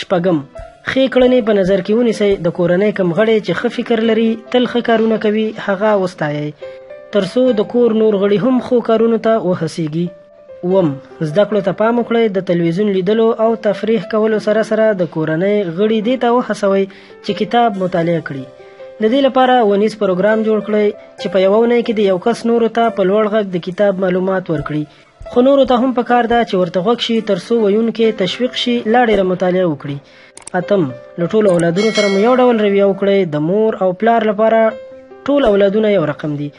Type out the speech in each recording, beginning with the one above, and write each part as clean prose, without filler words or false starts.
شپږم، ښې کړنې په نظر کې ونیسئ. د کورنۍ کوم غړی چې ښه فکر لري، تل ښه کارونه کوي، هغه وستایئ تر څو د کور نور غړي هم ښو کارونو ته وهڅیږي. اووم، زده کړو ته پام وکړئ. د تلویزیون لیدلو او تفریح کولو سره سره د کورنۍ غړي دې ته وهڅوئ چې کتاب مطالعه کړي. د دې لپاره ونیز پروګرام جوړ کړئ چې په یوه اونۍ کې د یو کس نورو ته په لوړ غږ د کتاب معلومات ورکړي. خو نورو ته هم پکار ده چې ورته غوږ شي تر څو ویونکي تشویق شي لا ډېره مطالعه وکړي. اتم، له ټولو اولادونو سره مو یو ډول رویه وکړئ. د مور او پلار لپاره ټول اولادونه یو رقم دي،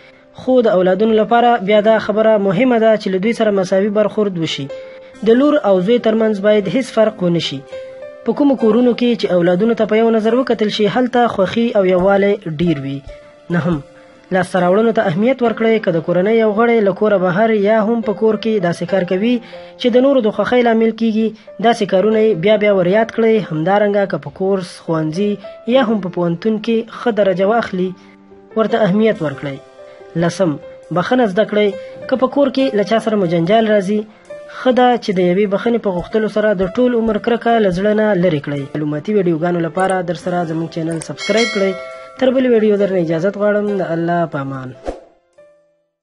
خو د اولادونو لپاره بیا دا خبره مهمه ده چې له دوی سره مساوي برخورد وشي. د لور او زوی ترمنځ باید هیڅ فرق ونه شي. په کومو کورونو کې چې اولادونو ته په یو نظر وکتل شي، هلته خوښي او یووالی ډیر وي. نهم، لاسته راوړنو ته اهمیت ورکړئ. که د کورنۍ یو غړی له کوره بهر یا هم په کور کې داسې کار کوي چې د نورو د خوښۍ لامل کیږي، داسې کارونه بیا بیا ور یاد کړئ. همدارنګه که په کورس، ښوونځي یا هم په پوهنتون کې ښه درجه واخلي، ورته اهمیت ورکړئ. لسم، بخښنه زده کړئ. که په کور کې له چا سره مو جنجال راځي، ښه ده چې د یوې بخښنې په غوښتلو سره د ټول عمر کرکه له زړه نه لرې کړئ. معلوماتي ویډیوګانو لپاره در سره زموږ چینل سبسکرایب کړئ. تر بلې ویډیو درنه اجازت غواړم. د الله په امان.